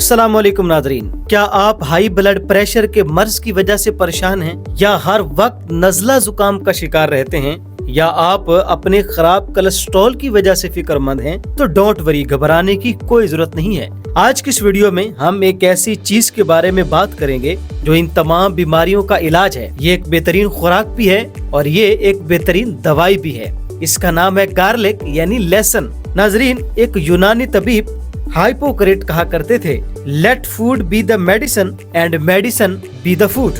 अस्सलाम वालेकुम नाज़रीन, क्या आप हाई ब्लड प्रेशर के मर्ज की वजह से परेशान हैं या हर वक्त नज़ला जुकाम का शिकार रहते हैं या आप अपने खराब कोलेस्ट्रॉल की वजह से फिक्रमंद हैं? तो डोंट वरी, घबराने की कोई जरूरत नहीं है। आज की इस वीडियो में हम एक ऐसी चीज के बारे में बात करेंगे जो इन तमाम बीमारियों का इलाज है। ये एक बेहतरीन खुराक भी है और ये एक बेहतरीन दवाई भी है। इसका नाम है गार्लिक यानी लहसुन। नाजरीन, एक यूनानी तबीब हाइपोक्रेट कहा करते थे, let food be the medicine and medicine be the food,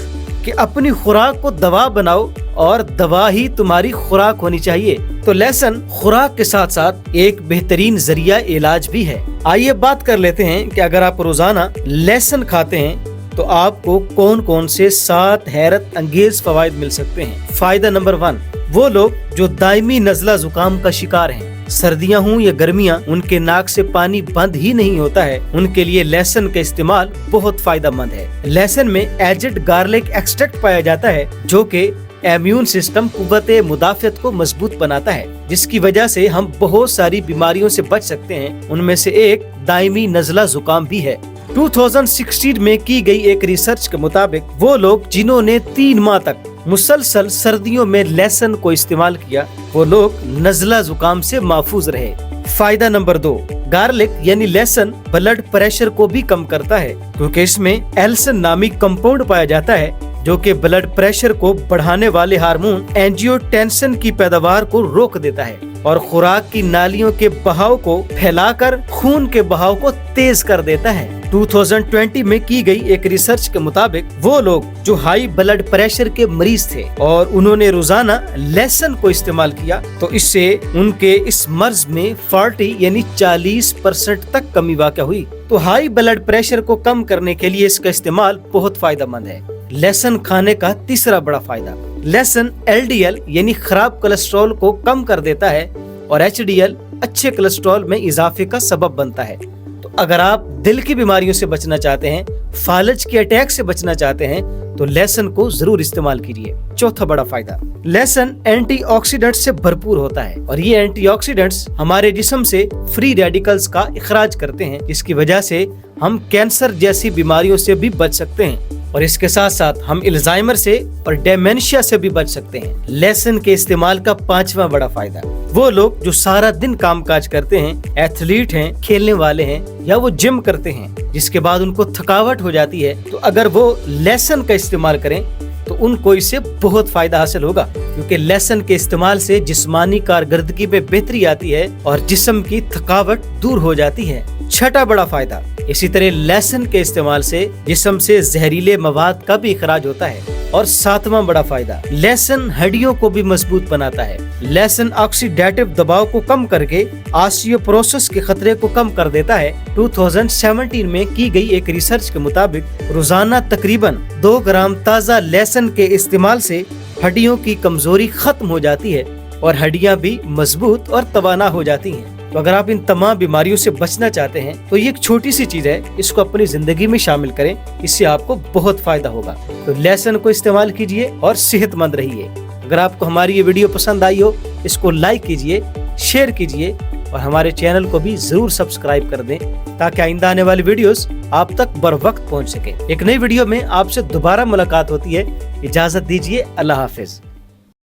कि अपनी खुराक को दवा बनाओ और दवा ही तुम्हारी खुराक होनी चाहिए। तो लहसुन खुराक के साथ साथ एक बेहतरीन जरिया इलाज भी है। आइए बात कर लेते हैं कि अगर आप रोजाना लहसुन खाते हैं तो आपको कौन कौन से 7 हैरत अंगेज फवायद मिल सकते हैं। फायदा नंबर 1, वो लोग जो दायमी नज़ला जुकाम का शिकार हैं, सर्दियां हों या गर्मियां, उनके नाक से पानी बंद ही नहीं होता है, उनके लिए लहसुन का इस्तेमाल बहुत फायदेमंद है। लहसुन में एजेड गार्लिक एक्सट्रैक्ट पाया जाता है जो कि इम्यून सिस्टम कुव्वते मुदाफ़ियत को मजबूत बनाता है, जिसकी वजह से हम बहुत सारी बीमारियों से बच सकते हैं। उनमें से एक दायमी नज़ला जुकाम भी है। 2016 में की गई एक रिसर्च के मुताबिक वो लोग जिन्होंने 3 माह तक मुसलसल सर्दियों में लहसुन को इस्तेमाल किया, वो लोग नज़ला जुकाम से महफूज रहे। फायदा नंबर 2, गार्लिक यानी लहसुन ब्लड प्रेशर को भी कम करता है, क्योंकि इसमें एल्सन नामी कंपाउंड पाया जाता है जो कि ब्लड प्रेशर को बढ़ाने वाले हार्मोन एंजियोटेंसिन की पैदावार को रोक देता है और खुराक की नालियों के बहाव को फैलाकर खून के बहाव को तेज कर देता है। 2020 में की गई एक रिसर्च के मुताबिक वो लोग जो हाई ब्लड प्रेशर के मरीज थे और उन्होंने रोजाना लहसुन को इस्तेमाल किया, तो इससे उनके इस मर्ज में 40 यानी 40% तक कमी वाक़या हुई। तो हाई ब्लड प्रेशर को कम करने के लिए इसका इस्तेमाल बहुत फायदेमंद है। लहसुन खाने का तीसरा बड़ा फायदा, लहसुन LDL यानी खराब कोलेस्ट्रॉल को कम कर देता है और HDL अच्छे कोलेस्ट्रॉल में इजाफे का सबब बनता है। तो अगर आप दिल की बीमारियों से बचना चाहते हैं, फालज के अटैक से बचना चाहते हैं, तो लहसुन को जरूर इस्तेमाल कीजिए। चौथा बड़ा फायदा, लहसुन एंटीऑक्सीडेंट से भरपूर होता है और ये एंटीऑक्सीडेंट्स हमारे जिस्म से फ्री रेडिकल्स का इखराज करते हैं, जिसकी वजह से हम कैंसर जैसी बीमारियों से भी बच सकते हैं और इसके साथ साथ हम अल्जाइमर से और डेमेंशिया से भी बच सकते हैं। लहसुन के इस्तेमाल का 5वां बड़ा फायदा, वो लोग जो सारा दिन काम काज करते हैं, एथलीट हैं, खेलने वाले हैं या वो जिम करते हैं, जिसके बाद उनको थकावट हो जाती है, तो अगर वो लहसुन का इस्तेमाल करें तो उनको इससे बहुत फायदा हासिल होगा, क्योंकि लहसुन के इस्तेमाल से जिस्मानी कारकर्दगी में बेहतरी आती है और जिस्म की थकावट दूर हो जाती है। छठा बड़ा फायदा, इसी तरह लहसुन के इस्तेमाल से जिस्म से जहरीले मवाद का भी इखराज होता है। और 7वां बड़ा फायदा, लहसुन हड्डियों को भी मजबूत बनाता है। लहसुन ऑक्सीडेटिव दबाव को कम करके ऑस्टियोपोरोसिस के खतरे को कम कर देता है। 2017 में की गई एक रिसर्च के मुताबिक रोजाना तकरीबन 2 ग्राम ताज़ा लहसुन के इस्तेमाल से हड्डियों की कमजोरी खत्म हो जाती है और हड्डियां भी मजबूत और तवाना हो जाती हैं। तो अगर आप इन तमाम बीमारियों से बचना चाहते हैं तो ये एक छोटी सी चीज है, इसको अपनी जिंदगी में शामिल करें, इससे आपको बहुत फायदा होगा। तो लहसुन को इस्तेमाल कीजिए और सेहतमंद रहिए। अगर आपको हमारी ये वीडियो पसंद आई हो, इसको लाइक कीजिए, शेयर कीजिए और हमारे चैनल को भी जरूर सब्सक्राइब कर दें, ताकि आइंदा आने वाली वीडियोस आप तक बर वक्त पहुँच सके। एक नई वीडियो में आपसे दोबारा मुलाकात होती है। इजाजत दीजिए, अल्लाह हाफिज।